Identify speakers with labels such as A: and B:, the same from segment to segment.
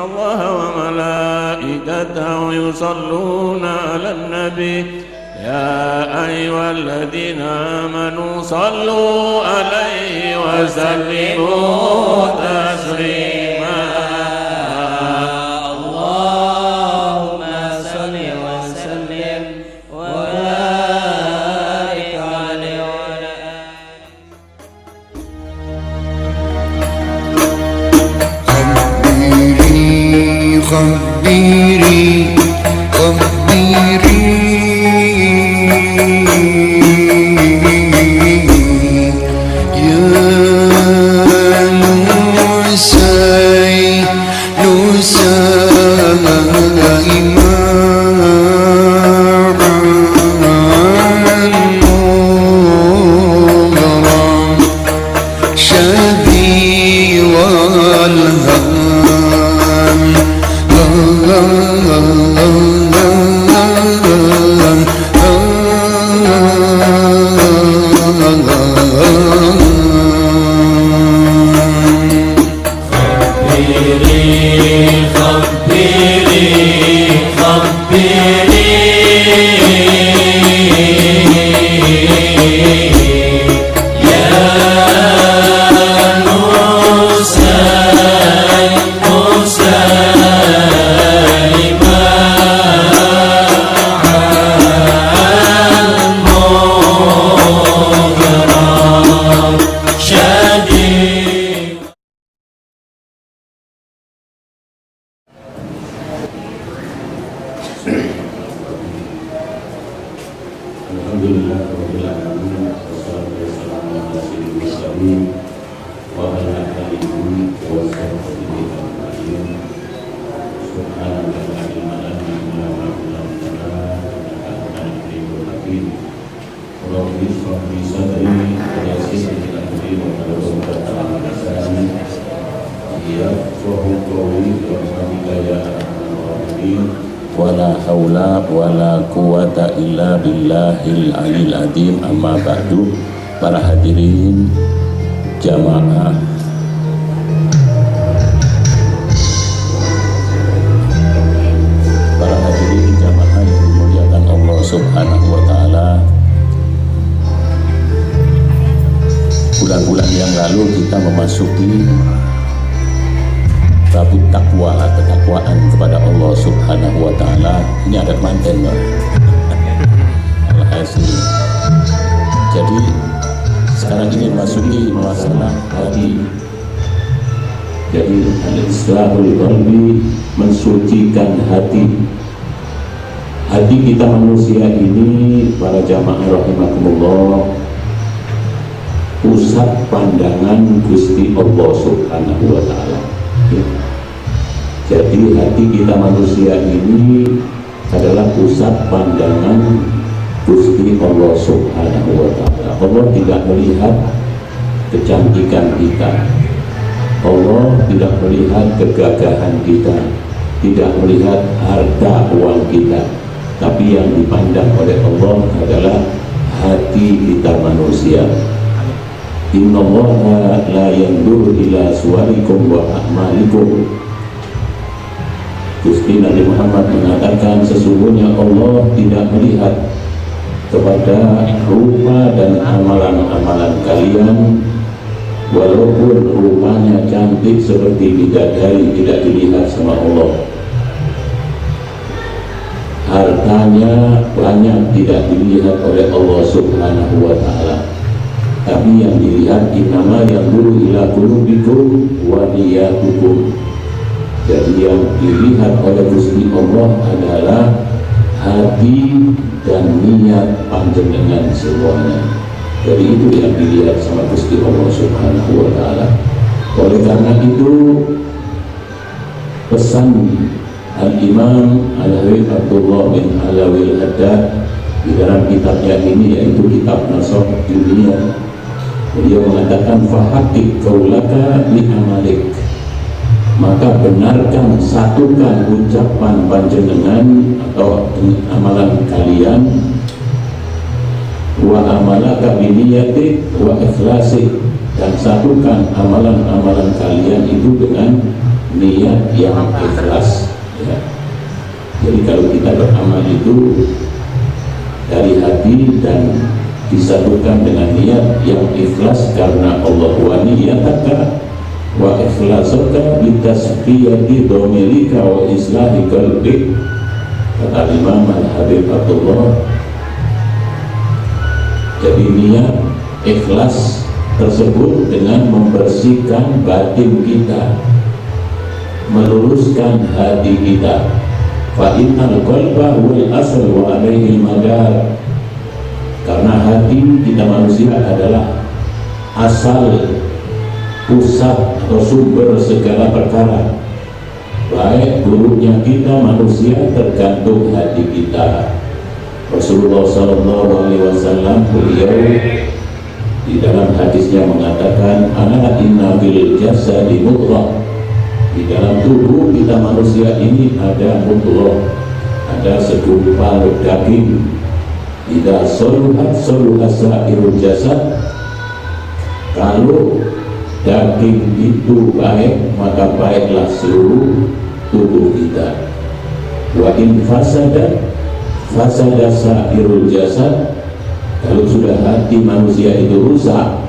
A: الله وملائكته يصلون على النبي يا أيها الذين آمنوا صلوا عليه وسلموا تسليما
B: اللهم صل وسلم وبارك عليه وعلى
C: آله خبيري خبيري
D: wala haula wala quwata illa billahil aliyil azim. Amma ba'du. Para hadirin jamaah yang dimuliakan Allah Subhanahu wa taala, bulan-bulan yang lalu kita memasuki Rabu Takwa, ketakwaan kepada Allah Subhanahu wa taala. Ini ada manten, Mbak. Alhasil. Jadi sekarang ini memasuki masalah hati. Jadi al-islahul qalbi, mensucikan hati. Hati kita manusia ini, para jamaah rahimakumullah, pusat pandangan Gusti Allah Subhanahu wa taala. Jadi hati kita manusia ini adalah pusat pandangan Gusti Allah Subhanahu wa taala. Allah tidak melihat kecantikan kita, Allah tidak melihat kegagahan kita, tidak melihat harta uang kita, tapi yang dipandang oleh Allah adalah hati kita manusia. Innallaha la yanzuru ila suwarikum wa a'malikum. Gusti Nabi Muhammad mengatakan sesungguhnya Allah tidak melihat kepada rupa dan amalan-amalan kalian, walaupun rupanya cantik seperti bidadari, tidak dilihat sama Allah. Hartanya banyak tidak dilihat oleh Allah Subhanahu wa taala, tapi yang dilihat innama yanzuru ila qulubikum wa niyatukum. Jadi yang dilihat oleh Gusti Allah adalah hati dan niat panjenengan semuanya. Jadi itu yang dilihat sama Gusti Allah Subhanahu wa taala. Oleh karena itu pesan Al-Imam Al-Habib Abdullah bin Alawil Haddad di dalam kitabnya ini, yaitu kitab Nasab Dunia, beliau mengatakan fahaqiq qaulaka li amalik, maka benarkan, satukan ucapan panjenengan atau amalan kalian, wa amalaka biniyatik wa ikhlasi, dan satukan amalan-amalan kalian itu dengan niat yang ikhlas ya. Jadi kalau kita beramal itu dari hati dan disatukan dengan niat yang ikhlas karena Allah, wa niyataka wa ikhlasaka bitasfiyati dhamirika wa islahi qalbik, kata Imam Al-Habib Abdullah. Jadi niat ikhlas tersebut dengan membersihkan batin kita, meluruskan hati kita. Fa innal qalba wal asal wa alaihi madar, karena hati kita manusia adalah asal, pusat atau sumber segala perkara. Baik buruknya kita manusia tergantung hati kita. Rasulullah SAW beliau di dalam hadisnya mengatakan, ana inna fil jasadi mudghah, di dalam tubuh kita manusia ini ada mudghah, ada segumpal daging. Idza saluhat saluha sa'irul jasad, kalau daging itu baik maka baiklah seluruh tubuh kita. Wa in fasada fasada sa'irul jasad, kalau sudah hati manusia itu rusak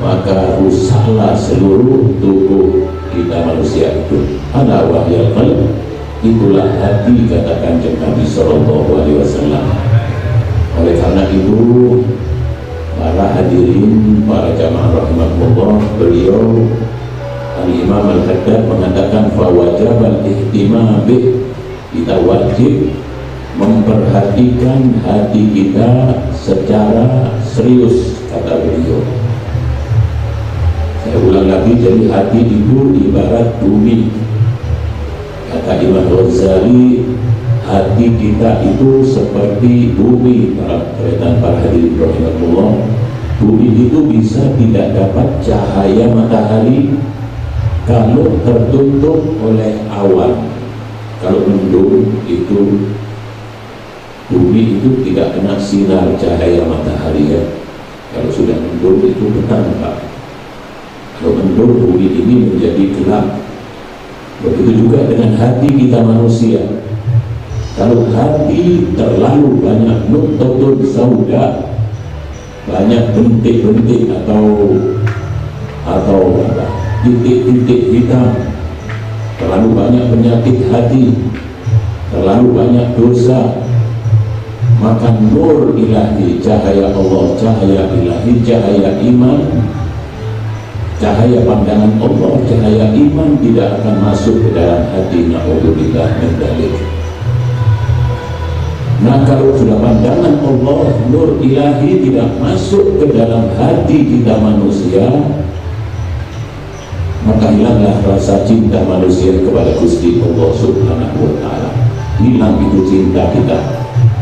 D: maka rusaklah seluruh tubuh kita manusia itu. Ala wahyal qalb, itulah hati, kata Kanjeng Nabi sallallahu alaihi wasallam. Oleh karena itu para hadirin, para jamaah rahimahullah, beliau Al-Imam Al-Haddad mengatakan fa wajibal ihtimam bih, kita wajib memperhatikan hati kita secara serius, kata beliau. Saya ulang lagi, jadi hati itu ibarat bumi. Kata Imam Ghazali, hati kita itu seperti bumi. Para hadirin rahimahullah, bumi itu bisa tidak dapat cahaya matahari kalau tertutup oleh awan. Kalau mendung itu bumi itu tidak kena sinar cahaya matahari ya. Kalau sudah mendung itu petang Pak. Kalau mendung bumi ini menjadi gelap. Begitu juga dengan hati kita manusia. Kalau hati terlalu banyak nuqtatun sauda, banyak bintik-bintik atau titik-titik hitam, terlalu banyak penyakit hati, terlalu banyak dosa, maka nur ilahi, cahaya Allah, cahaya ilahi, cahaya iman, cahaya pandangan Allah, cahaya iman tidak akan masuk ke dalam hati. Na'udzubillah min dzalik. Nah, kalau sudah pandangan Allah, nur ilahi tidak masuk ke dalam hati kita manusia, maka hilanglah rasa cinta manusia kepada Gusti Allah Subhanahu wa ta'ala. Hilang itu cinta kita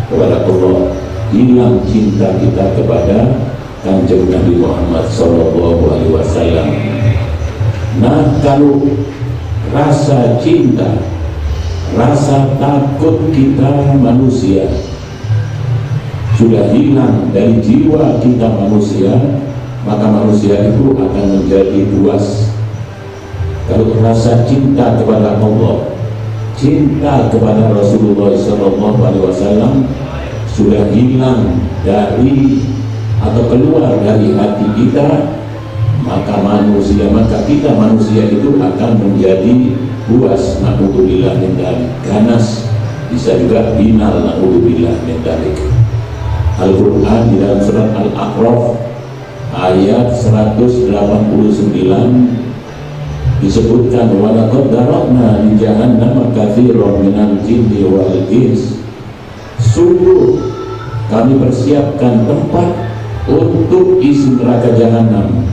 D: kepada Allah, hilang cinta kita kepada Kanjeng Nabi Muhammad sallallahu alaihi wasallam. Nah, kalau rasa cinta, rasa takut kita manusia sudah hilang dari jiwa kita manusia, maka manusia itu akan menjadi buas. Kalau rasa cinta kepada Allah, cinta kepada Rasulullah SAW sudah hilang dari atau keluar dari hati kita, maka kita manusia itu akan menjadi buas. Na'udzubillah min dzalik. Ganas, bisa juga binal. Na'udzubillah min dzalik. Al-Quran di dalam surat Al-A'raf ayat 189 disebutkan, wa laqad darabna li jahannama katsiran minal jinni wal ins, sungguh kami persiapkan tempat untuk isi neraka jahanam,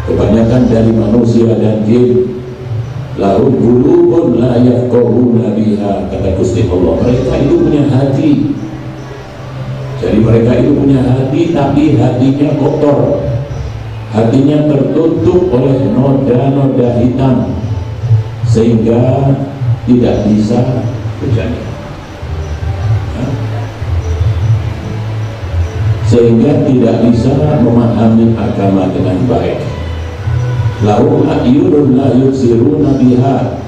D: kebanyakan dari manusia dan jin. Lahum qulubun la yafqahuna biha, kata Gusti Allah, mereka itu punya hati. Jadi mereka itu punya hati, tapi hatinya kotor, hatinya tertutup oleh noda-noda hitam, sehingga tidak bisa berjaya, sehingga tidak bisa memahami agama dengan baik. lahum a'yunun la yubsiruna biha,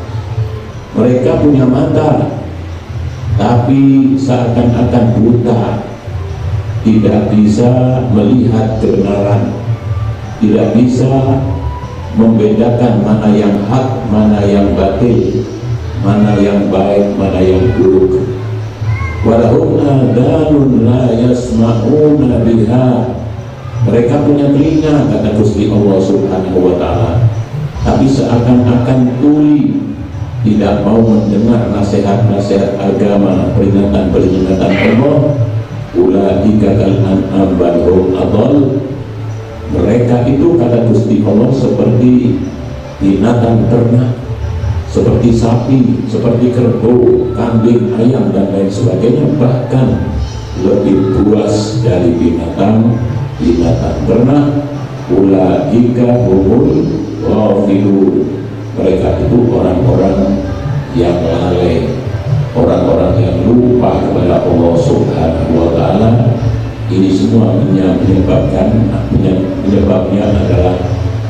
D: mereka punya mata tapi seakan-akan buta, tidak bisa melihat kebenaran, tidak bisa membedakan mana yang hak, mana yang batil, mana yang baik, mana yang buruk. Walahum adanun la yasma'una biha, mereka punya telinga, kata Gusti Allah Subhanahu wa ta'ala, tapi seakan-akan tuli, tidak mau mendengar nasihat-nasihat agama, peringatan-peringatan Allah. Ulaika kal an'am bal hum adall, mereka itu kata Gusti Allah seperti binatang ternak, seperti sapi, seperti kerbau, kambing, ayam dan lain sebagainya, bahkan lebih buas dari binatang ternak. Ulaika humul ghafilun, mereka itu orang-orang yang lalai, orang-orang yang lupa kepada Allah Subhanahu wa ta'ala. Ini semua menyebabnya adalah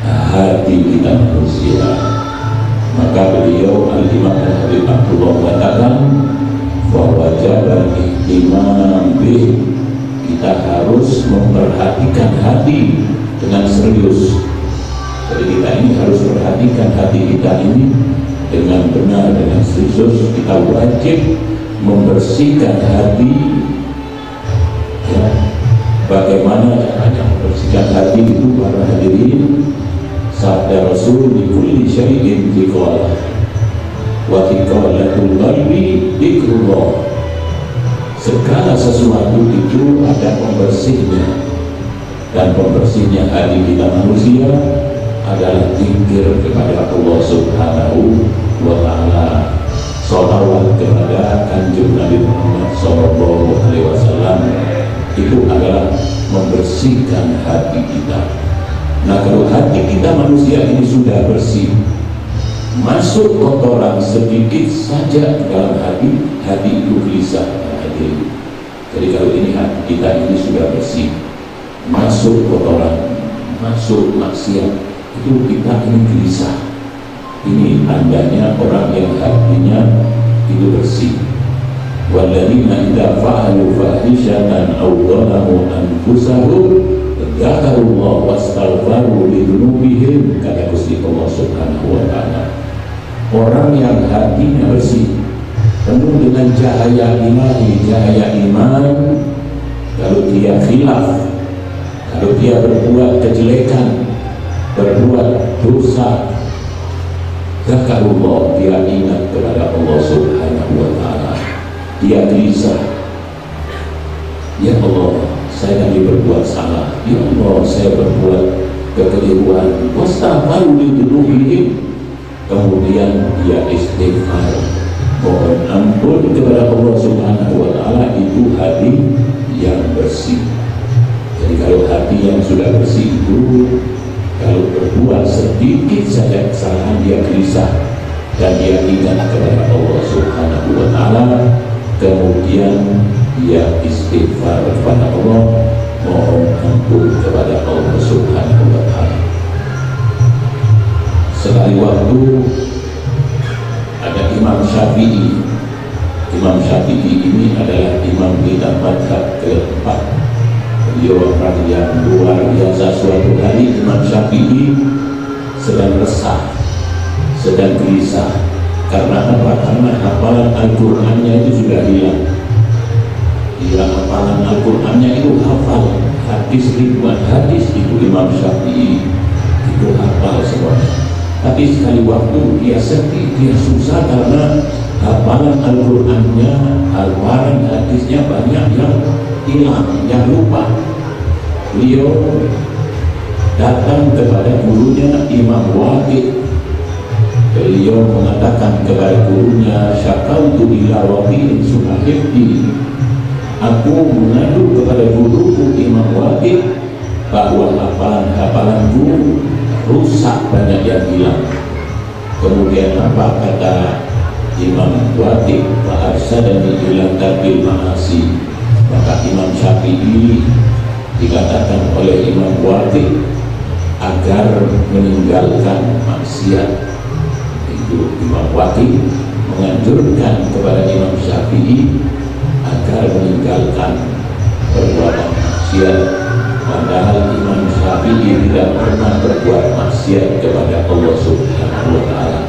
D: hati kita manusia. Maka beliau Al-Imam Al-Habib Abdullah mengatakan bahwa wajib ihtimam bih, kita harus memperhatikan hati dengan serius. Jadi kita ini harus perhatikan hati kita ini dengan benar, dengan serius. Kita wajib membersihkan hati. Ya, bagaimana caranya membersihkan hati itu para hadirin? Sabda Rasul di kulli syai'in thiqalah wa thiqalatul qalbi dzikrullah, segala sesuatu itu ada pembersihnya, dan pembersihnya hati kita manusia adalah zikir kepada Allah Subhanahu wa ta'ala, sholawat kepada Kanjeng Nabi Muhammad sallallahu alaihi wasallam, itu adalah membersihkan hati kita. Nah, kalau hati kita manusia ini sudah bersih, masuk kotoran sedikit saja dalam hati, hati itu gelisah. Jadi kalau ini hati kita ini sudah bersih, masuk kotoran, masuk maksiat, itu kita ini gelisah. Ini tandanya orang yang hatinya itu bersih. Walladzina idza fa'alu fahishatan aw dhalamu anfusahum dzakarullah wastaghfaru lidzunubihim, kata Gusti Allah Subhanahu wa ta'ala. Orang yang hatinya bersih, penuh dengan cahaya ilahi, cahaya iman, kalau dia khilaf, kalau dia berbuat kejelekan, berbuat dosa, dzakarullah, dia ingat kepada Allah Subhanahu wa ta'ala, dia gelisah, ya Allah, saya tadi berbuat salah, ya Allah, saya berbuat kekeliruan, wastaghfaru lidzunubihim, kemudian dia istighfar, mohon ampun kepada Allah Subhanahu wa ta'ala. Itu hati yang bersih. Jadi kalau hati yang sudah bersih itu, kalau berbuat sedikit saja kesalahan, dia gelisah dan dia ingat kepada Allah Subhanahu wa ta'ala, kemudian dia istighfar kepada Allah, mohon ampun kepada Allah Subhanahu wa ta'ala. Sekali waktu ada Imam Syafi'i. Imam Syafi'i ini adalah imam kita mazhab keempat. Beliau orang yang luar biasa. Suatu hari Imam Syafi'i sedang resah, sedang gelisah. Karena apa? Karena hafalan Al-Qur'annya itu sudah hilang. Dia hafalan Al-Qur'annya itu hafal, hadis ribuan hadis itu Imam Syafi'i itu hafal semuanya. Tapi sekali waktu dia sedih, dia susah karena hafalan Al-Qur'annya, hafalan hadisnya banyak yang hilang, yang lupa. Beliau datang kepada gurunya Imam Waqid. Beliau mengatakan kepada gurunya, syakautu ila Waqid sunahibdi, aku mengadu kepada guruku Imam Waqid bahwa hafalanku rusak, banyak yang hilang. Kemudian apa kata Imam Waqid? Fa'arsadani ila tarbil ma'asi. Maka Imam Syafi'i dikatakan oleh Imam Waqid, agar meninggalkan maksiat. Itu Imam Waqi menganjurkan kepada Imam Syafi'i agar meninggalkan perbuatan maksiat, padahal Imam Syafi'i tidak pernah berbuat maksiat kepada Allah Subhanahu wa Ta'ala.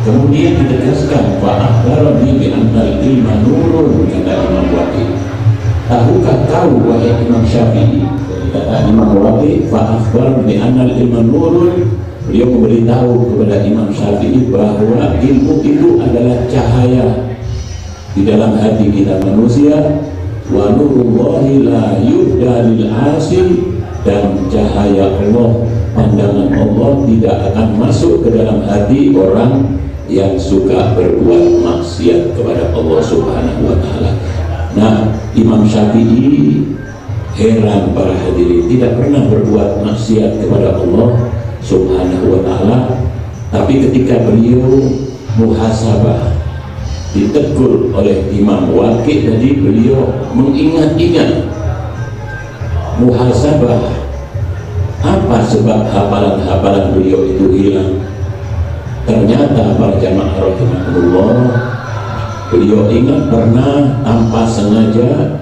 D: Kemudian ditegaskan fa'akhbarani bi annal ilma nurun, kata Imam Waqi. Tahukah kau wahai Imam Syafi'i, kata Imam Waqi, fa'akhbarani bi annal ilma nurun, beliau memberitahu kepada Imam Syafi'i bahwa ilmu itu adalah cahaya di dalam hati kita manusia, wa nurullahi la yubda lil asi, dan cahaya Allah, pandangan Allah tidak akan masuk ke dalam hati orang yang suka berbuat maksiat kepada Allah Subhanahu wa Ta'ala. Nah, Imam Syafi'i heran para hadirin, tidak pernah berbuat maksiat kepada Allah Subhanahu wa Ta'ala, tapi ketika beliau muhasabah ditegur oleh Imam Waqi tadi, beliau mengingat-ingat muhasabah, apa sebab hafalan-hafalan beliau itu hilang. Ternyata para jamaah rahimahullah, beliau ingat pernah tanpa sengaja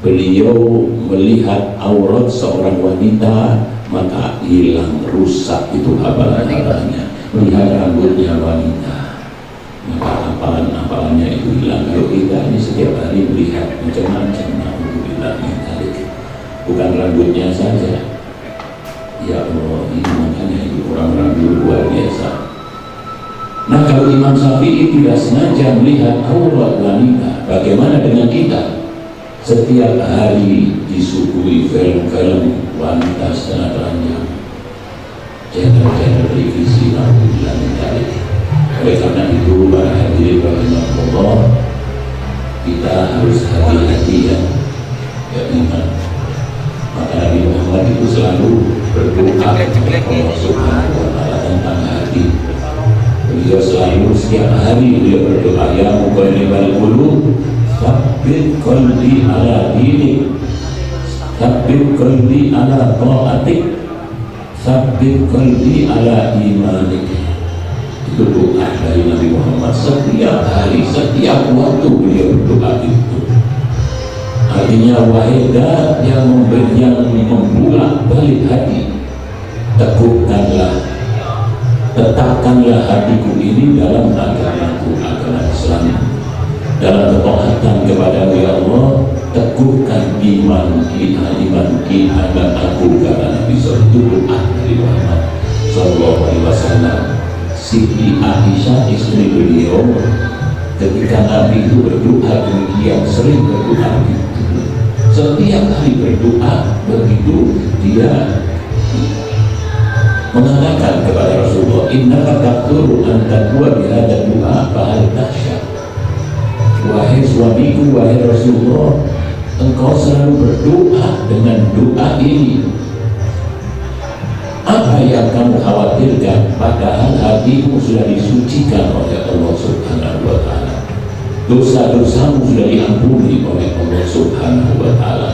D: beliau melihat aurat seorang wanita, maka hilang, rusak itu hafalan-hafalannya. Melihat rambutnya wanita, maka hafalan-hafalannya itu hilang. Kalau kita ini setiap hari melihat macam-macam, alhamdulillah, bukan rambutnya saja. Ya Allah, ini makanya itu orang rambut luar biasa. Nah, kalau Imam Syafi'i tidak sengaja melihat aurat wanita, bagaimana dengan kita? Setiap hari disuguhi film-film wanita setengah telanjang, channel-channel televisi, alhamdulillah, oleh karena itu para hadirin rahimahullah, kita harus hati-hati ya iman. Maka Nabi Muhammad itu selalu berdoa kepada Allah Subhanahu wa Ta'ala tentang hati. Beliau selalu setiap hari beliau berdoa, ya muqallibal qulub tsabbit qalbi ala dinik, tsabbit qalbi ala ta'atik, tsabbit qalbi ala imanik. Itu doa dari Nabi Muhammad setiap hari, setiap waktu beliau berdoa itu. Artinya, wahai zat yang membolak balik hati, teguhkanlah, tetapkanlah hatiku ini dalam agamaku, agama Islam, dalam ketaatan kepadamu ya Allah. Teguhkan iman dan aku, kata Nabi sallallahu alaihi wasallam. Siti Aisyah istri beliau, ketika Nabi itu berdoa demikian, sering berdoa gitu, setiap hari berdoa begitu, dia mengatakan kepada Rasulullah, innaka taqulu an taqwa bihadza du'a fahal tahsya. Wahai suamiku, wahai Rasulullah, engkau selalu berdoa dengan doa ini, apa yang kamu khawatirkan? Padahal hatimu sudah disucikan oleh Allah Subhanahu wa Ta'ala, dosa-dosamu sudah diampuni oleh Allah Subhanahu wa Ta'ala.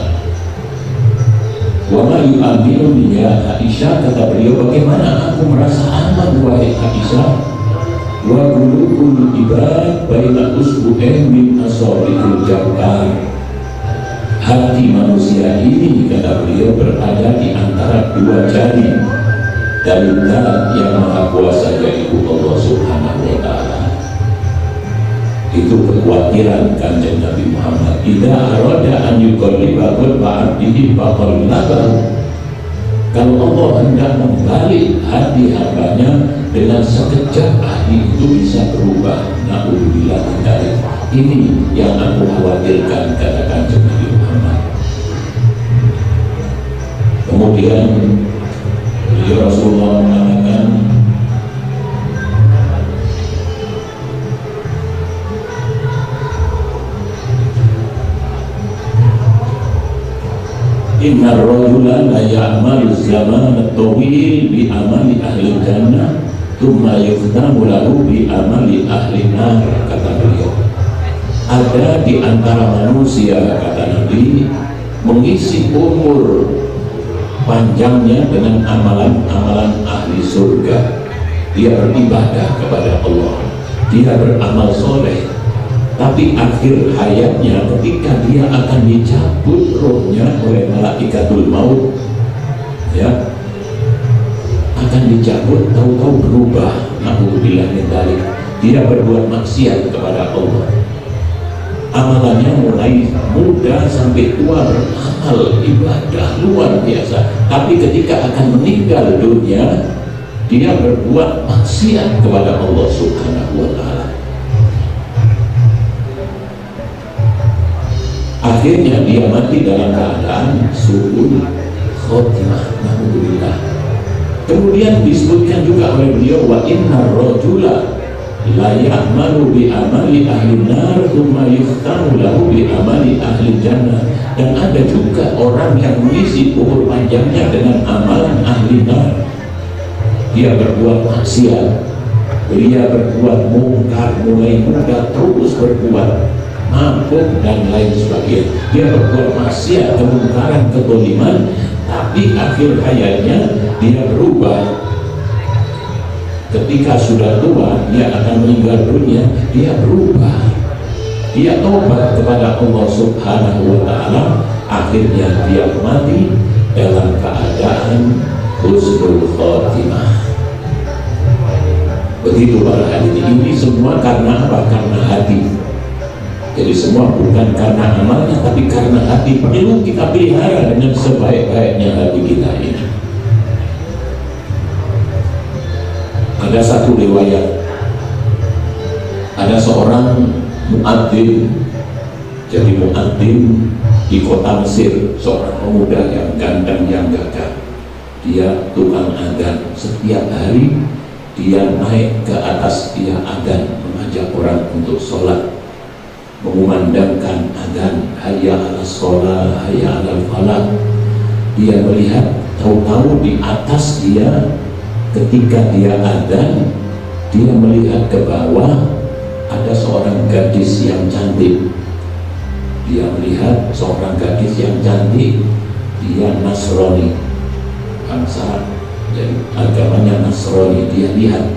D: Wa ma yu'aminu ya Aisyah, kata beliau, bagaimana aku merasa aman wahai Aisyah? Wa qulubul ibad baina usbu'ain min asabi'il jabbar. Hati manusia ini, kata beliau, berada di antara dua jari dari zat yang maha kuasa, yaitu Allah Subhanahu wa Ta'ala. Itu kekhawatiran Kanjeng Nabi Muhammad. Idza arada an yuqalliba qalba 'abdihi faqallabahu. Kalau Allah hendak membalik hati hambanya, dengan sekejap hati itu bisa berubah. Na'udzubillah min dzalik. Ini yang aku khawatirkan, kata Kanjeng Nabi Muhammad. Kemudian beliau Rasulullah mengatakan, inna ar-rajula la ya'malu zaman at-tawil bi amali ahli jannah thumma yuftamu lahu bi amali ahli nar, kata beliau. Ada di antara manusia, kata Nabi, mengisi umur panjangnya dengan amalan-amalan ahli surga. Dia beribadah kepada Allah, dia beramal soleh, tapi akhir hayatnya ketika dia akan dicabut rohnya oleh malaikatul maut, ya, akan dicabut, tahu-tahu berubah. Na'udzubillah min dzalik. Dia berbuat maksiat kepada Allah. Amalannya mulai muda sampai tua beramal ibadah luar biasa, tapi ketika akan meninggal dunia, dia berbuat maksiat kepada Allah Subhanahu wa ta'ala. Akhirnya dia mati dalam keadaan su'ul khotimah. Alhamdulillah. Kemudian disebutkan juga oleh beliau, wa inna rajula la ya'malu bi amali ahli nar thumma yukhtamu lahu bi amali ahli jannah. Dan ada juga orang yang mengisi umur panjangnya dengan amalan ahli nar. Dia berbuat maksiat, dia berbuat mungkar, mulai muda terus berbuat mabuk dan lain sebagainya. Dia berbuat maksiat, kemungkaran, kezaliman, tapi akhir hayatnya dia berubah. Ketika sudah tua, dia akan meninggal dunia, dia berubah, dia tobat kepada Allah Subhanahu wa ta'ala. Akhirnya dia mati dalam keadaan husnul khotimah. Begitu para hadirin, ini semua karena apa? Karena hati. Jadi semua bukan karena amalnya, tapi karena hati. Perlu kita pelihara dengan sebaik-baiknya hati kita ini. Ada satu riwayat, ada seorang muadzin. Jadi muadzin di kota Mesir, seorang pemuda yang ganteng, yang gagah. Dia tukang adzan. Setiap hari dia naik ke atas, dia adzan, mengajak orang untuk sholat, mengumandangkan adzan, hayya ala sholat, hayya ala falah. Dia melihat, tahu-tahu di atas dia, ketika dia adzan, dia melihat ke bawah ada seorang gadis yang cantik. Dia melihat seorang gadis yang cantik, dia Nasrani, bangsa dan agamanya Nasrani. Dia lihat,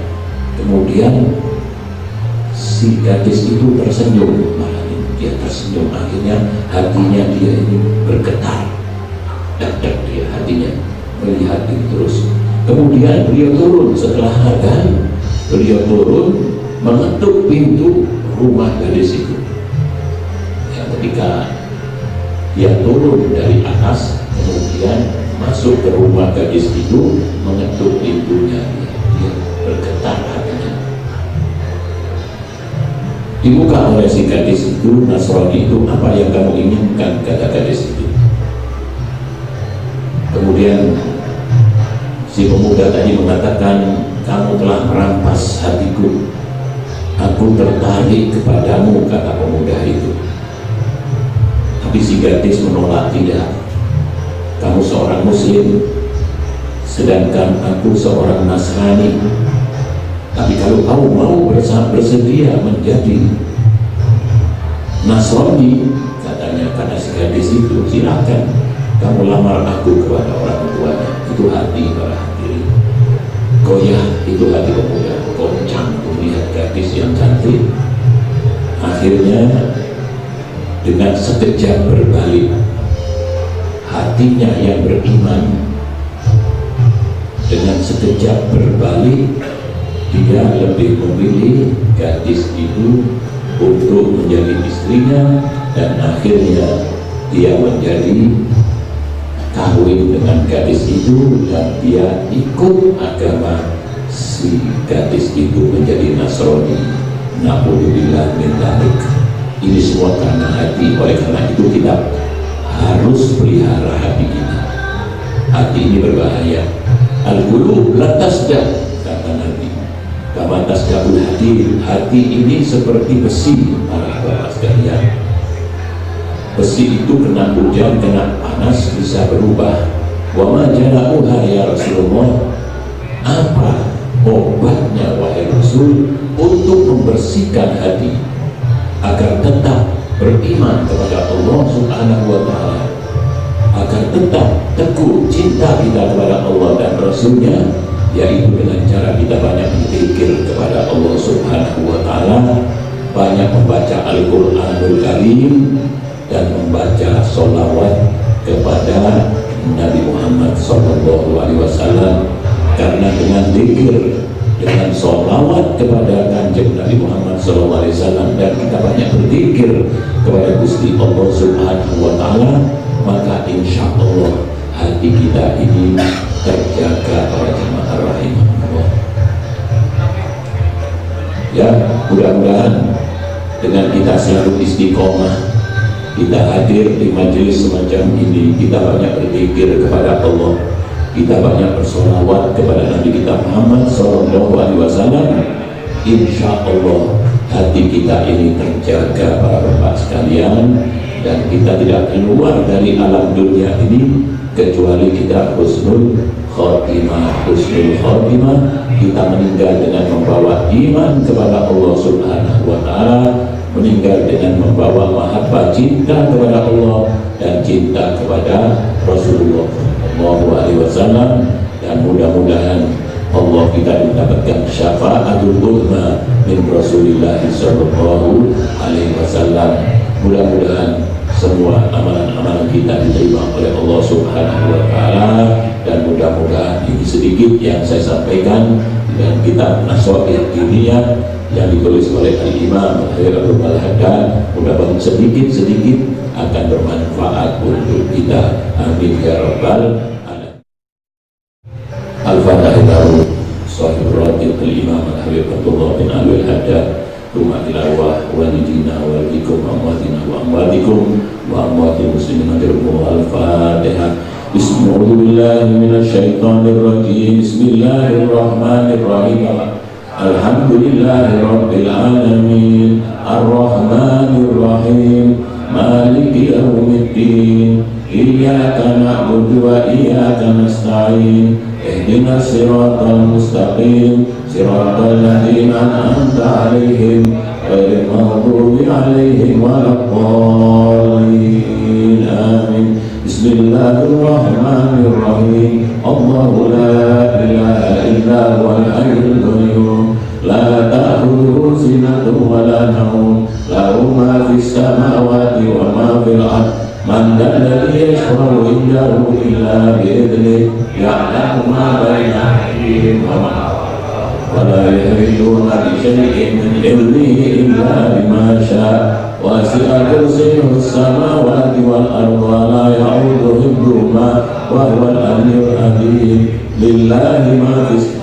D: kemudian si gadis itu tersenyum, dia tersenyum. Akhirnya hatinya dia ini bergetar, dak-dak dia hatinya melihat itu terus. Kemudian beliau turun setelah adzan, beliau turun mengetuk pintu rumah gadis itu. Ya, ketika dia turun dari atas, kemudian masuk ke rumah gadis itu, mengetuk pintunya, dia bergetar hatinya. Dibuka oleh si gadis itu, Nasrani itu, apa yang kamu inginkan, kata gadis itu. Kemudian si pemuda tadi mengatakan, kamu telah merampas hatiku, aku tertarik kepadamu, kata pemuda itu. Tapi si gadis menolak, tidak, kamu seorang muslim, sedangkan aku seorang Nasrani. Tapi kalau kamu mau bersedia menjadi Nasrani, katanya, kata si gadis itu, silakan kamu lamar aku kepada orang tuanya. Itu hati para hadirin. Goyah itu hati pemuda, goncang melihat gadis yang cantik. Akhirnya dengan sekejap berbalik, hatinya yang beriman dengan sekejap berbalik, dia lebih memilih gadis itu untuk menjadi istrinya, dan akhirnya dia menjadi kawin dengan gadis itu, dan dia ikut agama si gadis itu, menjadi Nasrani. Na'udzubillah min dzalik. Ini semua karena hati. Oleh karena itu kita harus pelihara hati kita. Hati ini berbahaya. Al-qulub la tasda, kata Nabi. Kama tasdaqul hadid. Hati ini seperti besi, para bapak sekalian. Besi itu kena hujan, kena panas, bisa berubah. Wa ma jala'uha ya Rasulullah. Apa obatnya wahai Rasul untuk membersihkan hati agar tetap beriman kepada Allah Subhanahu wa ta'ala, agar tetap teguh cinta kita kepada Allah dan Rasulnya, yaitu dengan cara kita banyak berzikir kepada Allah Subhanahu wa Ta'ala, banyak membaca Al-Quranul Karim, dan membaca sholawat kepada Nabi Muhammad SAW. Karena dengan zikir, dengan sholawat kepada kanjeng Nabi Muhammad SAW, dan kita banyak berzikir kepada Gusti Allah Subhanahu wa Ta'ala, maka insya Allah hati kita ini terjaga para jemaah rahimahullah. Ya, mudah-mudahan dengan kita selalu istiqomah, kita hadir di majelis semacam ini, kita banyak berzikir kepada Allah, kita banyak bersolawat kepada Nabi kita Muhammad SAW, insya Allah hati kita ini terjaga para bapak sekalian, dan kita tidak keluar dari alam dunia ini kecuali kita husnul khotimah. Husnul khotimah, kita meninggal dengan membawa iman kepada Allah Subhanahu wa Ta'ala, meninggal dengan membawa mahabbah cinta kepada Allah dan cinta kepada Rasulullah SAW, dan mudah-mudahan Allah kita mendapatkan syafaatul uzma min Rasulillah sallallahu alaihi wasallam. Mudah-mudahan semua amalan-amalan kita diterima oleh Allah Subhanahu wa Ta'ala, dan mudah-mudahan ini sedikit yang saya sampaikan dan kitab Nasoir Diniyah yang ditulis oleh Al-Imam Khairul Balhadan, mudah-mudahan sedikit-sedikit akan bermanfaat untuk kita. Amin ya rabbal alamin. Al-Fatihah. Sahibul Ratib Al-Imam Al-Habib Abdullah bin Alwi Al-Haddad, rumah tilawah walidina walidikum amwatina wa amwatikum wa amwatil muslimin adirkum. Al-Fatihah. Bismillahirrahmanirrahim. Bismillahirrahmanirrahim. Alhamdulillahi Rabbil Alamin, Ar-Rahmanir-Rahim, Maliki Yawmiddin, Iyyaka na'budu wa iyyaka nasta'in, Ihdinas siratal mustaqim, siratal ladzina an'amta 'alaihim, ghairil maghdubi 'alaihim waladdallin. Amin. Bismillahirrahmanirrahim. Allahu la ilaha illa huwal hayyul qayyum, la ta'khudhuhu sinatun wa la nawm, lahu ma fis samawati wa ma fil ardh. Man dzalladzi yashfa'u 'indahu illa bi'idhnihi, ya'lamu ma baina aydihim wa ma khalfahum, wa la yuhituna bi shay'in min 'ilmihi illa bima sha'a. Wasi'a kursiyyuhu as-samawati wal ardha wa la ya'uduhu hifdhuhuma wa huwal 'aliyyul 'azim. Lillahi ma fis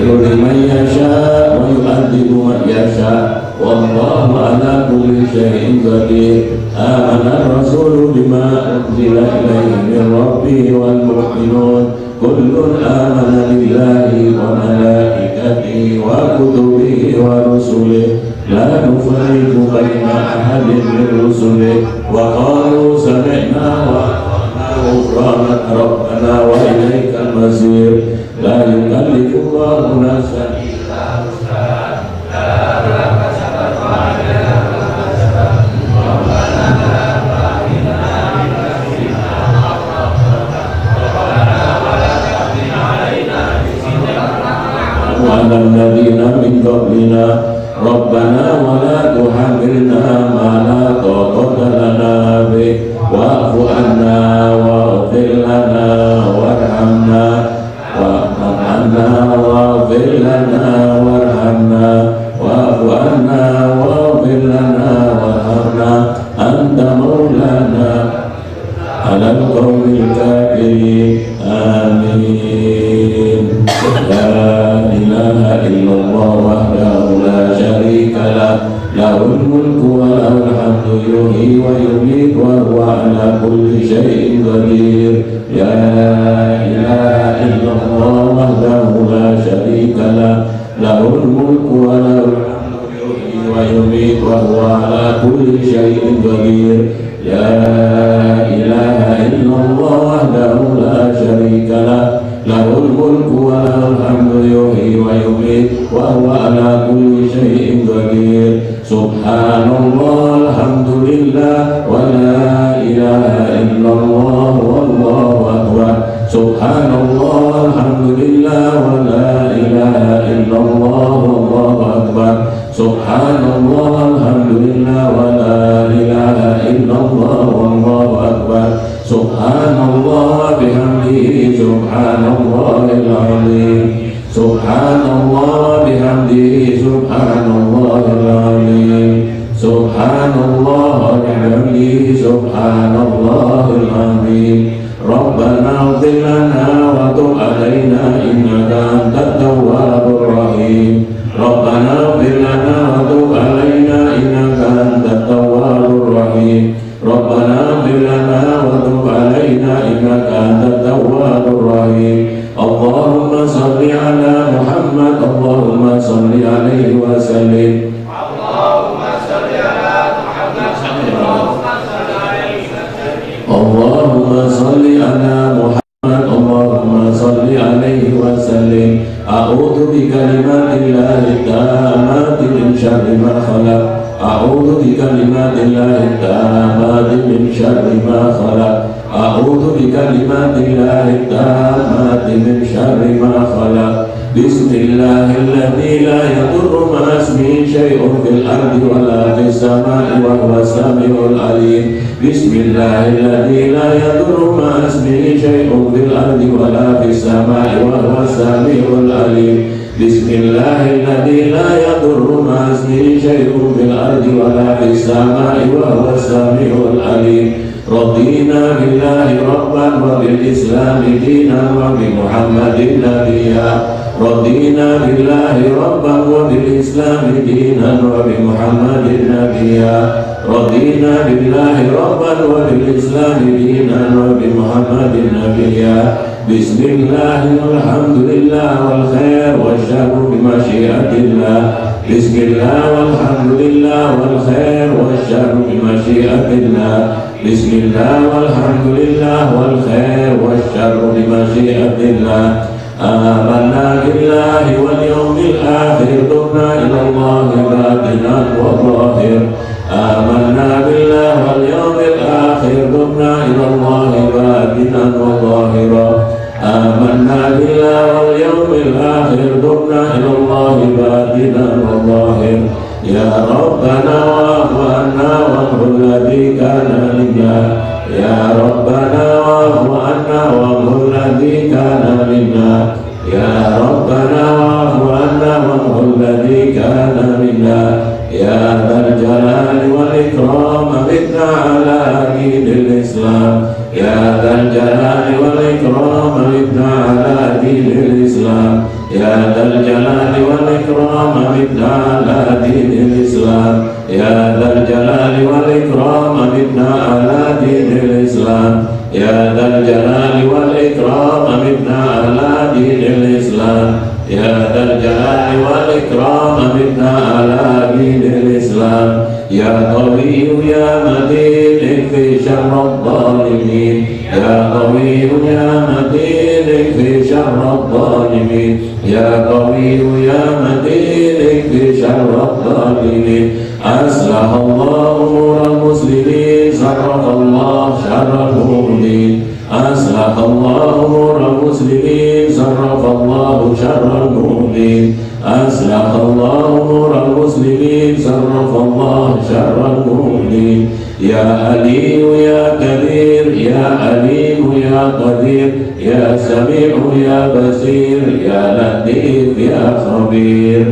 D: liman yasha wa yu'adzibu man yasha, wallahu ala kulli syai'in qadir. Amana ar-rasulu bima unzila ilayhi min rabbih wal mu'minun, kullun amana billahi wa malaikatihi wa kutubihi wa rusulihi, la nufarriqu baina ahadin min rusulihi, wa qalu sami'na wa ata'na ghufranaka rabbana wa ilaikal masir. La yukallifullahu nafsan illa wus'aha, laha ma kasabat wa 'alaiha ma kasabat, rabbana la tu'akhidhna in nasina aw akhtana, rabbana wa la tahmil 'alaina isran kama hamaltahu 'alal ladzina min qablina, rabbana wa la tuhammilna ma la taqata lana bih, wa'fu 'anna waghfir lana warhamna, waghfir lana warhamna, wa'fu 'anna waghfir lana warhamna, anta maulana 'alal qawmil kafirin. Amin. La ilaha illallah wahdahu la syarika lah, lahul mulku wa lahul hamdu, yuhyi wa yumiitu wa huwa 'ala kulli syai'in qadir. Ya ilaha illallah wahdahu la syarika lah, lahul mulku wa lahul hamdu, yuhyi wa yumiitu wa huwa 'ala kulli syai'in qadir. Ya ilaha illallah wahdahu la syarika lah, lahul mulku wa lahul hamdu, yuhyi wa yumiitu وهو على كل شيء قدير سبحان الله الحمد لله ولا إله إلا الله والله أكبر سبحان الله الحمد لله ولا إله إلا الله والله أكبر سبحان الله الحمد لله ولا إله إلا الله والله أكبر سبحان الله بحمده سبحان الله العظيم سبحان الله بحمده سبحان الله العظيم سبحان الله بحمده سبحان الله العظيم ربنا اغفر لنا وتب علينا إنك أنت التواب الرحيم ربنا اغفر لنا وتب علينا إنك أنت التواب الرحيم ربنا اغفر لنا وتب علينا إنك أنت التواب الرحيم اللهم صل على محمد اللهم صل عليه وسلم
A: اللهم صل على محمد اللهم صل عليه وسلم
D: اللهم صل على محمد اللهم صل عليه وسلم أعوذ بكلمات الله التامات من شر ما خلق أعوذ بكلمات الله التامات من شر ما خلق أعوذ بكلمات الله التامات من شر ما خلق بسم الله الذي لا يضر مع اسمه شيء في الأرض ولا في السماء وهو السميع العليم بسم الله الذي لا يضر مع اسمه شيء في الأرض ولا في السماء وهو السميع العليم بسم الله الذي لا يضر مع اسمه شيء في الأرض ولا في السماء وهو السميع العليم رضينا بالله ربا وبالإسلام دينا وبمحمد نبيا رضينا بالله ربا وبالإسلام دينا وبمحمد نبيا رضينا بالله ربا وبالإسلام دينا وبمحمد نبيا بسم الله والحمد لله والخير والشر بمشيئة الله بسم الله والحمد لله والخير والشر بمشيئة الله بسم الله والحمد لله والخير والشر بمشيئة الله آمنا بالله واليوم الآخر تبنا إلى الله باطنا وظاهر آمنا بالله واليوم الآخر تبنا إلى الله باطنا وظاهرا آمنا بالله واليوم الآخر تبنا إلى الله باطنا وظاهر يا ربنا واعف عنا واغفر الذي كان منا يا ربنا واعف عنا واغفر الذي كان منا يا ربنا واعف عنا واغفر الذي كان منا يا ذا الجلال والإكرام متنا على دين الإسلام يا ذا الجلال والإكرام متنا على دين الإسلام يا ذا الجلال والإكرام متنا على دين الإسلام يا ذا الجلال والإكرام متنا على دين الإسلام يا ذا الجلال والإكرام متنا على دين الإسلام يا ذا الجلال والإكرام متنا على دين الإسلام يا قوي يا متين اكفي شر الظالمين يا قوي يا متين اكفي شر الظالمين يا قوي يا متين اكفي شر الظالمين أصلح الله أمور المسلمين صرف الله شر المؤمنين أصلح الله أمور المسلمين صرف الله شر المؤمنين أصلح الله أمور المسلمين صرف الله شر المؤمنين يا علي يا كبير يا عليم يا قدير يا سميع يا بصير يا لطيف يا خبير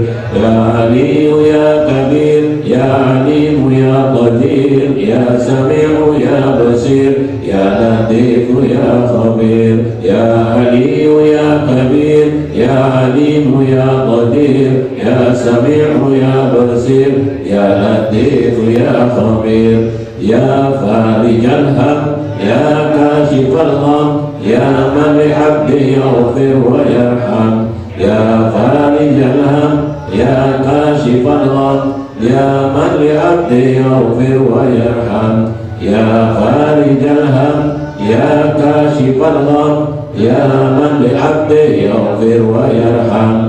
D: يا علي يا كبير يا عليم يا قدير يا سميع يا بصير يا لطيف يا خبير يا علي يا كبير يا عليم يا قدير يا سميع يا بصير يا لطيف يا خبير يا فارج الهم يا كاشف الغم يا من لعبده يغفر ويرحم يا فارج الهم يا كاشف الغم يا من لعبده يغفر ويرحم يا فارج الهم يا كاشف الغم يا من لعبده يغفر ويرحم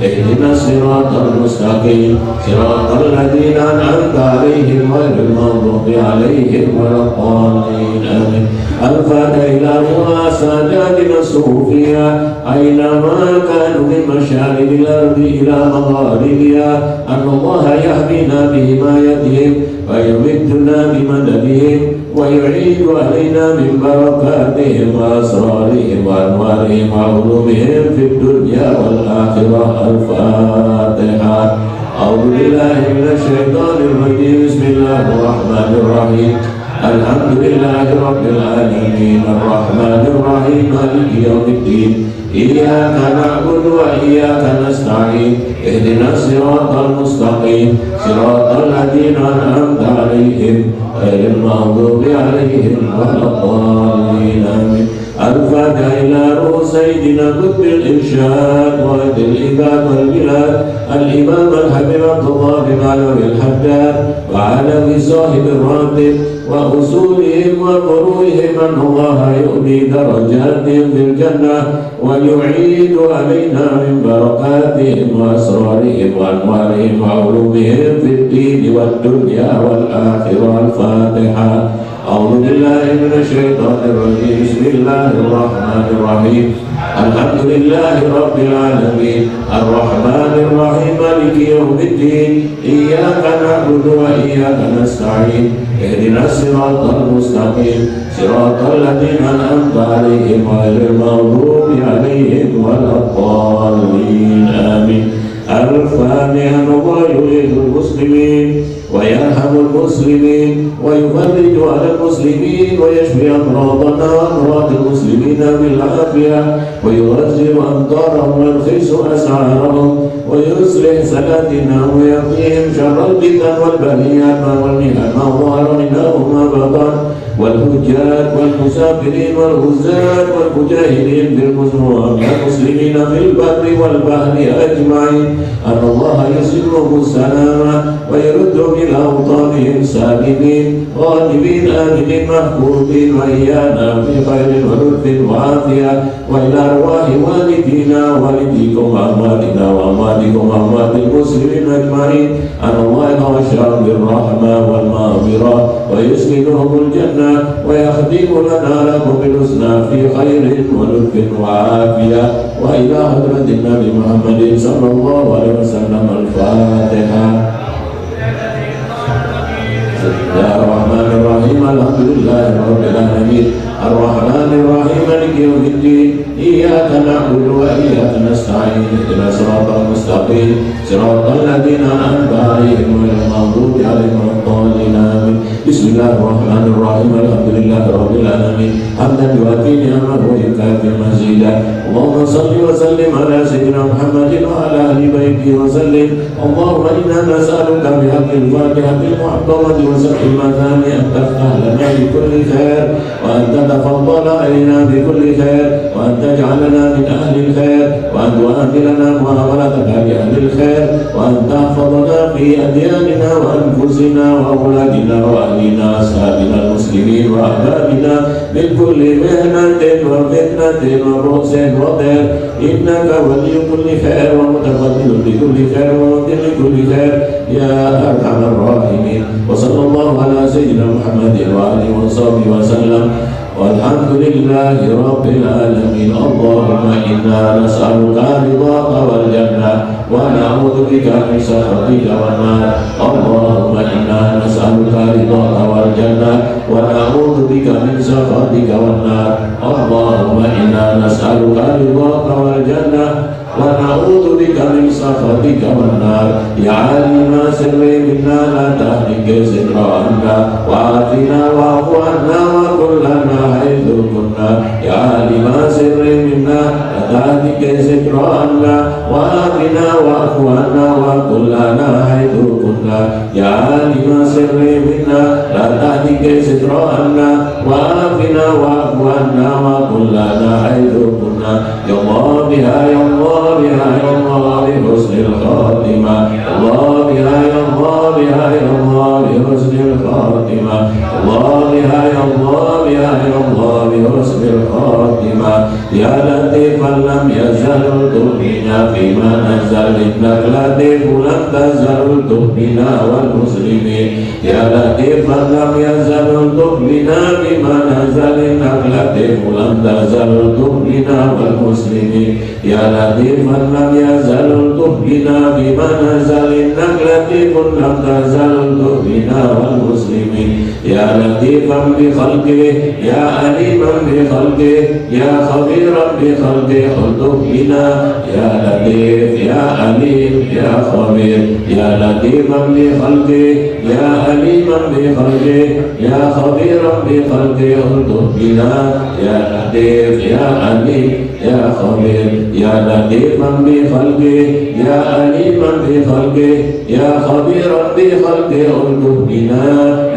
D: اهدنا الصراط المستقيم صراط الذين أنعمت عليهم غير المغضوب عليهم ولا الضالين آمين. الفاتحة إلى ساداتنا الصوفية أينما كانوا من مشارق الأرض إلى مغاربها أن الله يحمينا بحمايتهم ويمدنا بمددهم ويعيد علينا من بركاتهم وأسرارهم وأنوارهم وعلومهم في الدنيا والآخرة. الفاتحة. أعوذ بالله من الشيطان الرجيم. بسم الله الرحمن الرحيم. الحمد لله رب العالمين الرحمن الرحيم مالك يوم الدين إياك نعبد وإياك نستعين اهدنا الصراط المستقيم صراط الذين أنعمت عليهم غير المغضوب عليهم ولا الضالين آمين. الفاتحة إلى روح سيدنا قطب الإرشاد وعد العباد والبلاد الإمام الحبيب عبد الله بن علوي الحداد وعلى صاحب الراتب وأصولهم وفروعهم أن الله يؤدي درجاتهم في الجنة ويعيد علينا من بركاتهم وأسرارهم وأنوارهم وعلومهم في الدين والدنيا والآخرة. الفاتحة. أعوذ بالله من الشيطان الرجيم. بسم الله الرحمن الرحيم. الحمد لله رب العالمين الرحمن الرحيم مالك يوم الدين إياك نعبد وإياك نستعين اهدنا الصراط المستقيم صراط الذين أنعمت عليهم غير المغضوب عليهم ولا الضالين آمين. الفاتحة. الله يريد المسلمين ويرحم المسلمين ويفرج على المسلمين ويشفي أمراضنا وأمراض المسلمين بالعافية ويغزل أمطارهم ويرخص أسعارهم ويصلح سكننا ويقيهم شر الفتن والبليات والمحن ما ظهر منها وما بطن والحجاج والمسافرين والغزاة والمجاهدين بالمسلمين في البر والبحر أجمعين أن الله يسلمهم السلامة ويردهم إلى أوطانهم سالمين غانمين آمنين محفوظين وإيانا في خير ولطف وعافية وإلى أرواح والدينا والديكم وأمواتنا وأمواتكم وأموات المسلمين أجمعين أن الله يغشاهم بالرحمة والمغفرة ويسكنهم الجنة ويختم لنا لكم بالحسنى في خير ولطف وعافية وإلى حضرة النبي محمد صلى الله عليه وسلم. الفاتحة. بسم الله الرحمن الرحيم الحمد لله رب العالمين الرحمن الرحيم مالك يوم الدين إياك نعبد وإياك نستعين اهدنا الصراط المستقيم صراط الذين أنعمت عليهم غير المغضوب عليهم ولا الضالين آمين. بسم الله الرحمن الرحيم الحمد لله رب العالمين حمدا يوافي نعمه ويكافئ مزيدا. اللهم صل وسلم على سيدنا محمد وعلى آل بيته وسلم. اللهم إنا نسألك بحق الفاتحة المعظمة وسبح المثاني أن تفتح لنا بكل خير وأن تتفضل علينا بكل خير وأن تجعلنا من أهل الخير وأن تؤهلنا معاملتك بأهل الخير وأن تحفظنا في أدياننا وأنفسنا وأولادنا وأهلنا أصحابنا المسلمين وأحبابنا من كل مهنة وفتنة وبؤس وضر إنك ولي كل خير ومتقبل بكل خير ومقدر لكل خير يا أرحم الراحمين. وصلى الله على سيدنا محمد وآله وصحبه وسلم والحمد لله رب العالمين. اللهم إنا نسألك رضاك والجنة ونعوذ بك من سخطك والنار. اللهم إنا نسألك رضاك والجنة ونعوذ بك من سخطك والنار. اللهم إنا نسألك رضاك والجنة ونعوذ بك من سخطك والنار. يا عالم سر منا لا تهلك ذكرنا وعافنا واعف عنا وكن لنا حيث كنا. يا عالم سر منا لا تهلك ذكرنا وعافنا واعف عنا وكن لنا حيث كنا. يا عالم سر منا لا تهلك ذكرنا وعافنا واعف عنا وكن لنا حيث كنا. الحسنى يا الله بها يا الله بها يا الله بحسن الخاتمة الله بها يا الله بها يا الله بحسن الخاتمة الله بها يا الله بها يا الله بحسن الخاتمة يا لطيفا لم يزل تؤمنا فيما نزل إنك لطيف لم تزل تؤمنا والمسلمين يا لطيفا لم يزل تؤمنا بما نزل إنك لطيف لم تزل تؤمنا والمسلمين يا لطيفا لم يزل تؤمنا بما نزل إنك لطيف لم تزل تؤمنا والمسلمين يا لطيفا بخلقه يا أليما بخلقه يا خبيرا بخلقه الطف بنا يا لطيف يا أليم يا خبير يا لطيفا بخلقه يا أليما بخلقه يا خبيرا بخلقه الطف بنا يا لطيف يا أليم يا خبير يا لطيفا بخلقه يا أليما بخلقه يا خبيرا بخلقه الطف بنا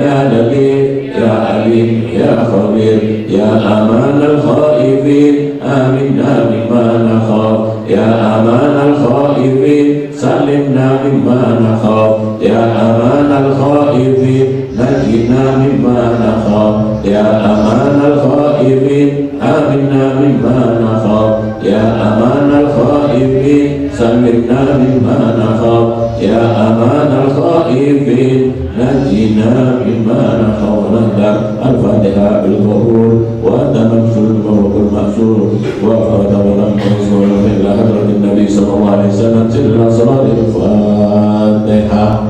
D: يا لطيف يا عليم يا خبير يا أمان الخائفين آمنا مما نخاف يا أمان الخائفين سلمنا مما نخاف يا أمان الخائفين نجنا مما نخاف يا أمان الخائفين آمنا مما نخاف يا أمان الخائفين سلمنا مما نخاف يا أمان الخائفين نجنا مما نخاف نهدر الفاتحة بالقبول وأنت مكسور وهو المأسور وفاتح ولم تنصر إلا حضرة النبي صلى الله عليه وسلم سر صلاة الفاتحة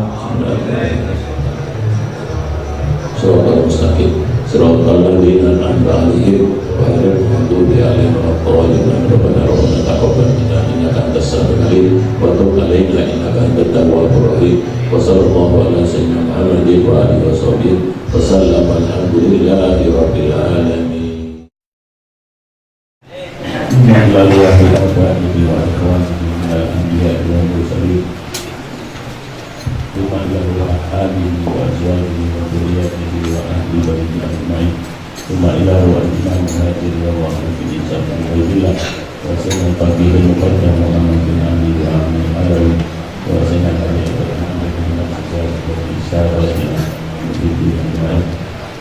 D: صراط المستقيم صراط الذين أنعمت عليهم غير المغضوب عليهم ولا الضالين ربنا تقبل منا إنك أنت السميع العليم وتب علينا إنك أنت التواب الرحيم وصلى الله على سيدنا محمد وآله وصحبه وسلم الحمد لله رب العالمين. إنا لله وآبائه وإخوانه من الأنبياء والمرسلين ثم إلى أصحابه وأزواجه وذريته وأهل بيته أجمعين ثم إلى الإمام المهاجر والرحمة في الإنسان والبلاد وسنة الفقيه المقدم محمد بن علي وعمي العلوي وسنة علي محمد بن الحجاج والإنسان والدين أجمعين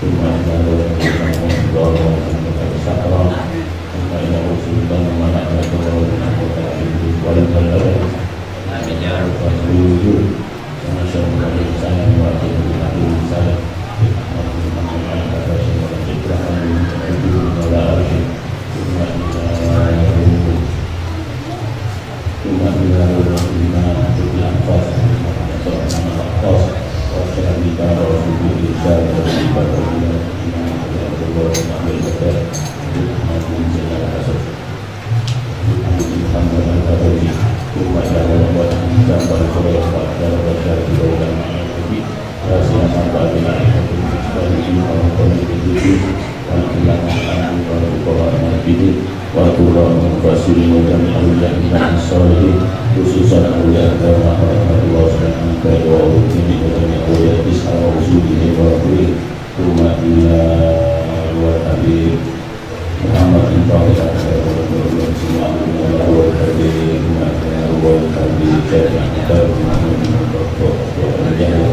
D: ثم إلى الإمام الله وسنة الصحراء ثم إلى رسول الله وملائكته والملائكة والوجود ومشهد الإنسان وأخيه الإنسان khususan awliya agama Allah SWT wa ulumi wa jami awliya isha wa usulihi wa kulli rumah ila wa habib Muhammad bin Fahid wa wa habib wa habib jaya kita Muhammad bin Fahid wa jaya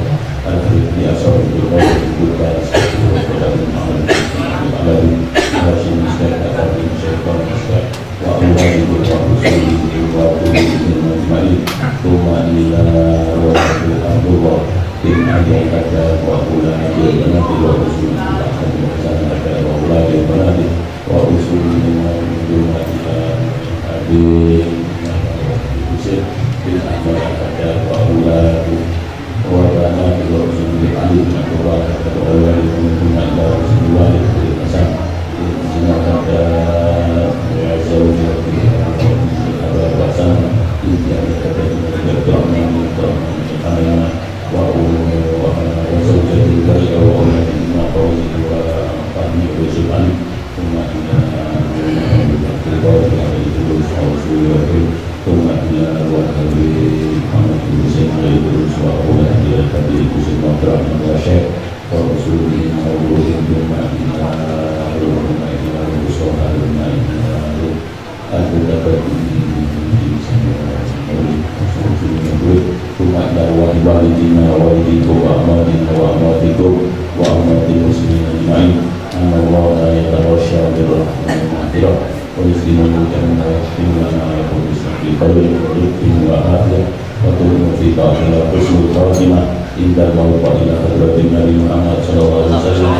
D: al-habib di asal wa buka wa Muhammad bin Alawi Hashim Mustaq Al-Habib Syaitan Mustaq wa awali wa usulihi wa kulli Mari Tuma ila wa Abdullah bin Ayyakata wa Ula Nabi Nabi wa Rasulullah Sanata wa Ula Nabi wa Rasulullah Tuma ila Abi Hussein bin Ayyakata wa Ula wa Nabi wa Rasulullah Ali wa Ula Tuma ila Rasulullah Hasan Sanata wa Zawjati wa Sana Iya kata berdoa karena wa jadi dari awal maka wa kami bersyukur cuma berdoa dari dulu sausul cuma dia wa kami kami sendiri terus wa dia tadi semua terang wa syekh wa rasulullah wa walidina wa walidikum wa amadina wa amadikum wa amadil muslimin ajma'in. Anallahu yatawasya birrahmani maghfirah wa yuslimu jamna wa yuslimu lana wa yuslimu qawli wa yuslimu wa ahliya wa tu'minu fi ta'ala husnul khatimah inda mawqa ila hadratin Nabi Muhammad sallallahu alaihi wasallam.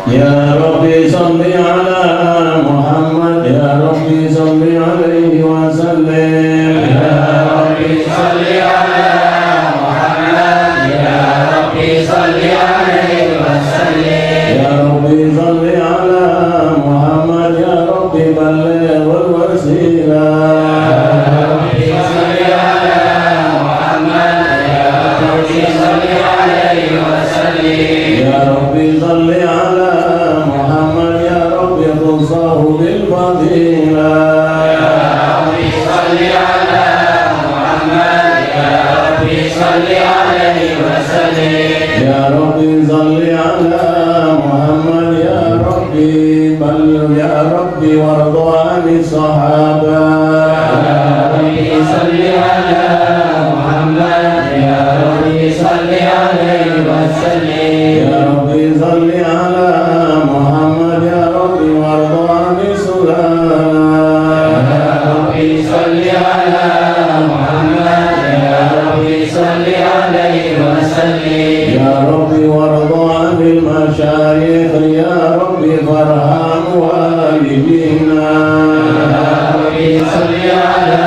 D: Ya Rabbi salli ala Muhammad, Ya Rabbi salli alaihi wa sallim.
A: Ya Rabbi salli ala Muhammad, Ya Rabbi salli alaihi wa sallim.
D: Ya Rabbi salli ala Muhammad, Ya Rabbi balligh wal wasila.
A: Ya Rabbi salli ala Muhammad, Ya Rabbi salli alaihi wa sallim.
D: Ya Rabbi salli ala Muhammad, Ya Rabbi khussahu bil fadila.
A: Ya Rabbi salli ala Muhammad, Ya Rabbi salli alaihi wa sallim.
D: Ya Rabbi salli ala Muhammad, Ya Rabbi balligh, Ya Rabbi warda 'ani sahaba.
A: Ya Rabbi salli ala Muhammad, Ya Rabbi salli alaihi wa sallim.
D: Ya Rabbi salli ala Muhammad, Ya Rabbi warda 'ani sulana.
A: Ya Rabbi salli ala Muhammad, Ya Rabbi salli alaihi wa sallim.
D: Ya Rabbi warda 'anil masyayikh, Ya Rabbi farham walidina.
A: Ya Rabbi salli ala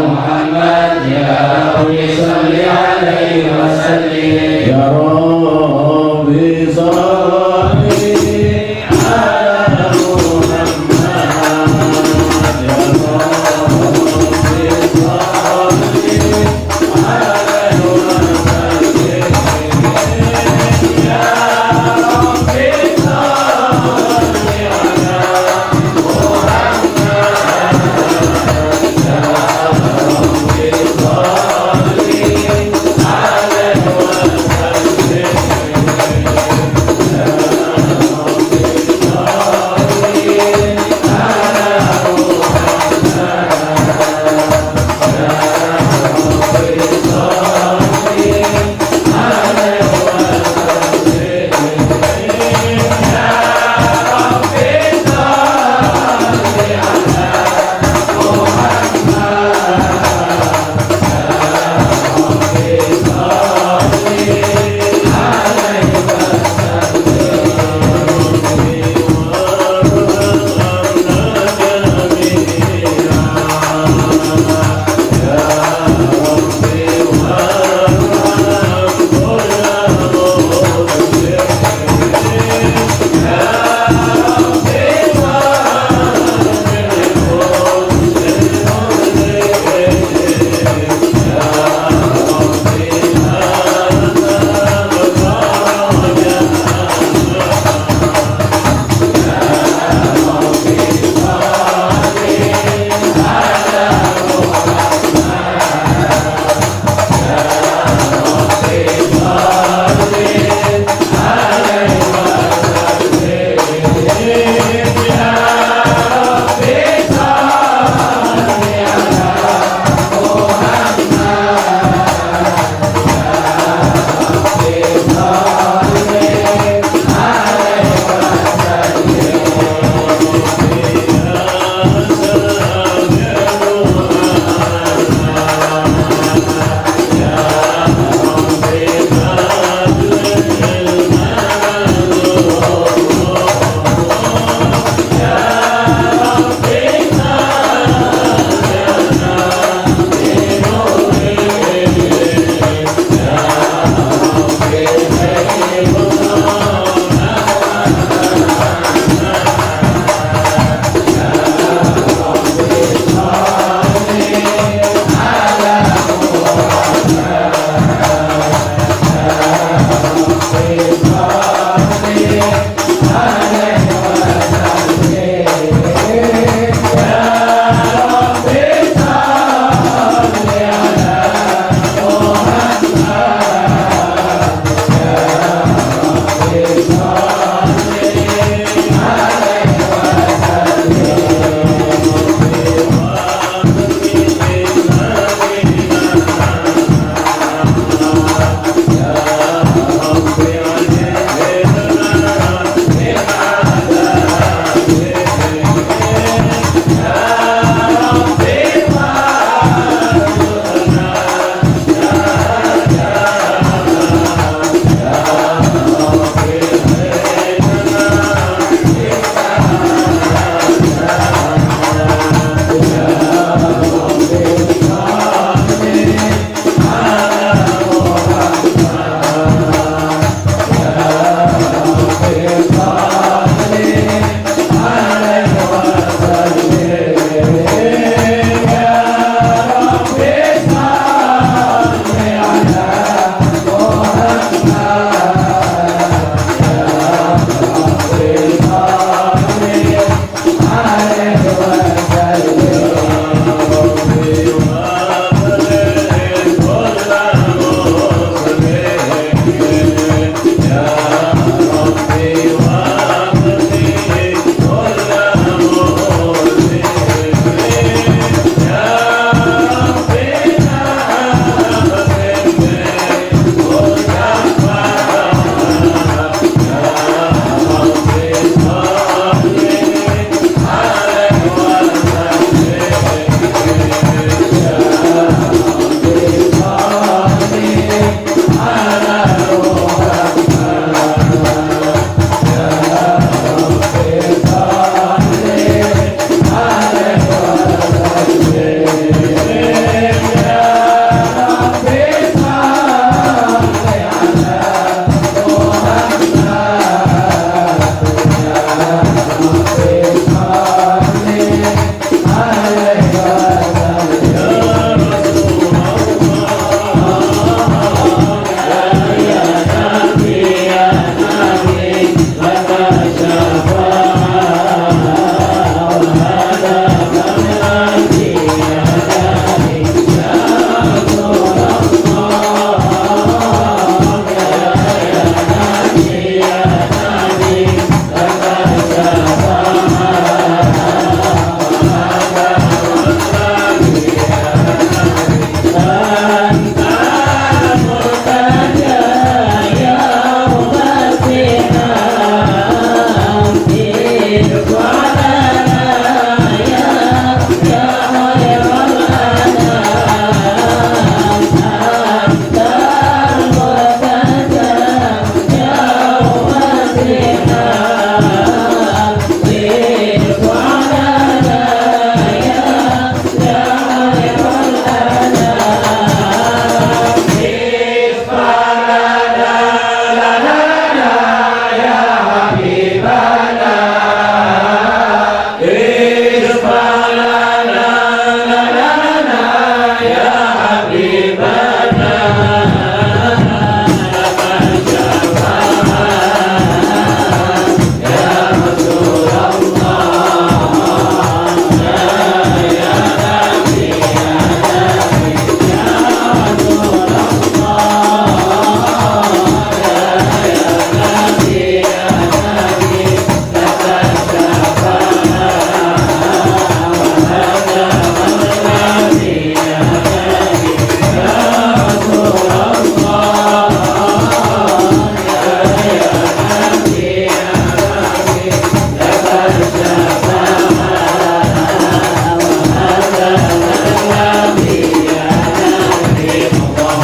A: Muhammad, Ya Rabbi salli alaihi wa sallim.
D: Ya Rabbi salli ala Muhammad, Ya Rabbi salli alaihi wa sallim. Ya Rabbi salli ala Muhammad, Ya Rabbi salli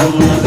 A: Allah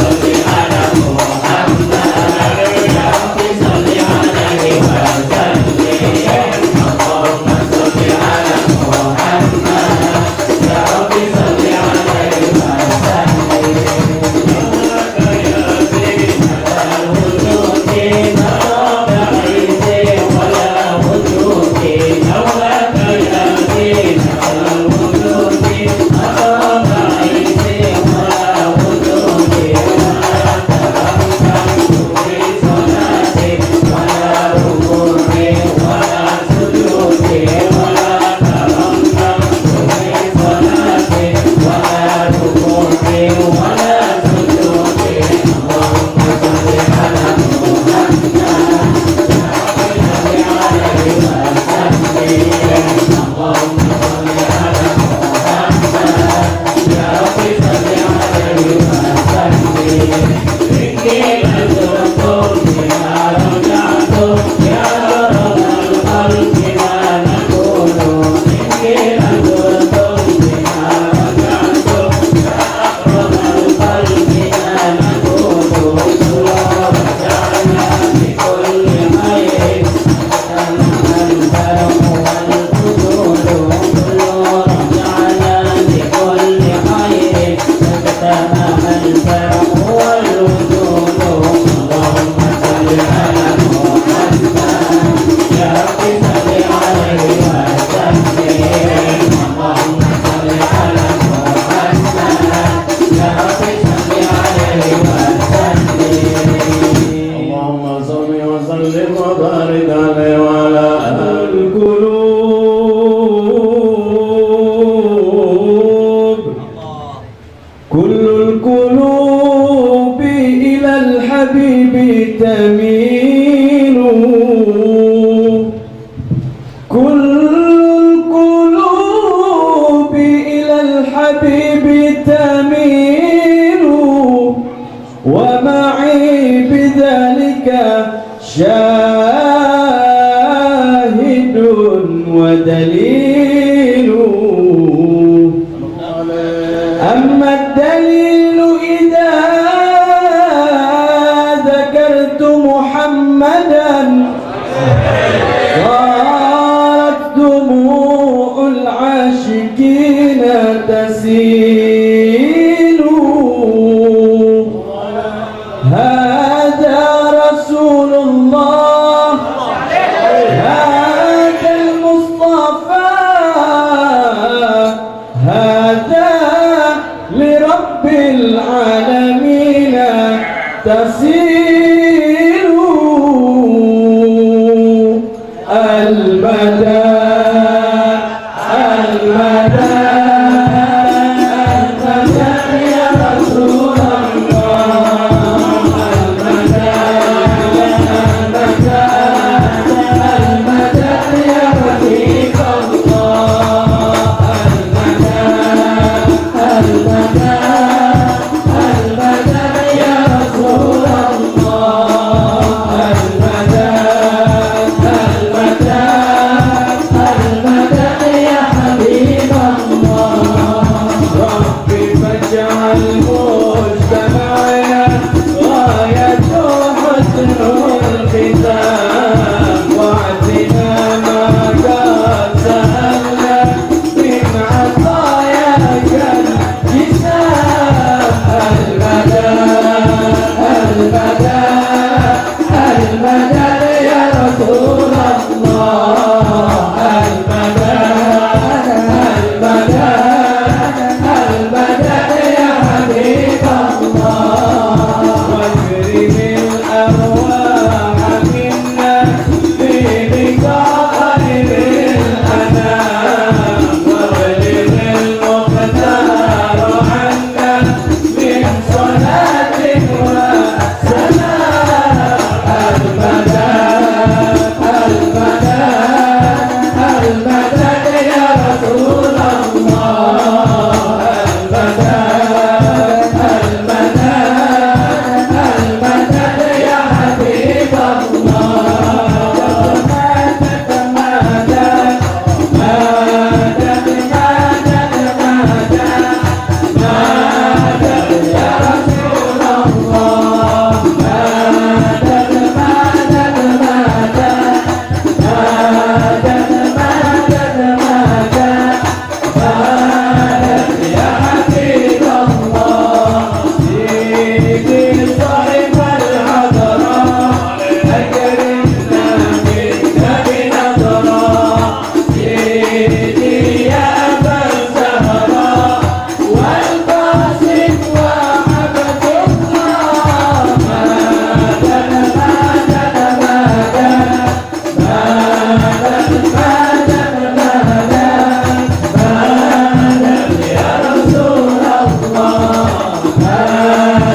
A: Amin.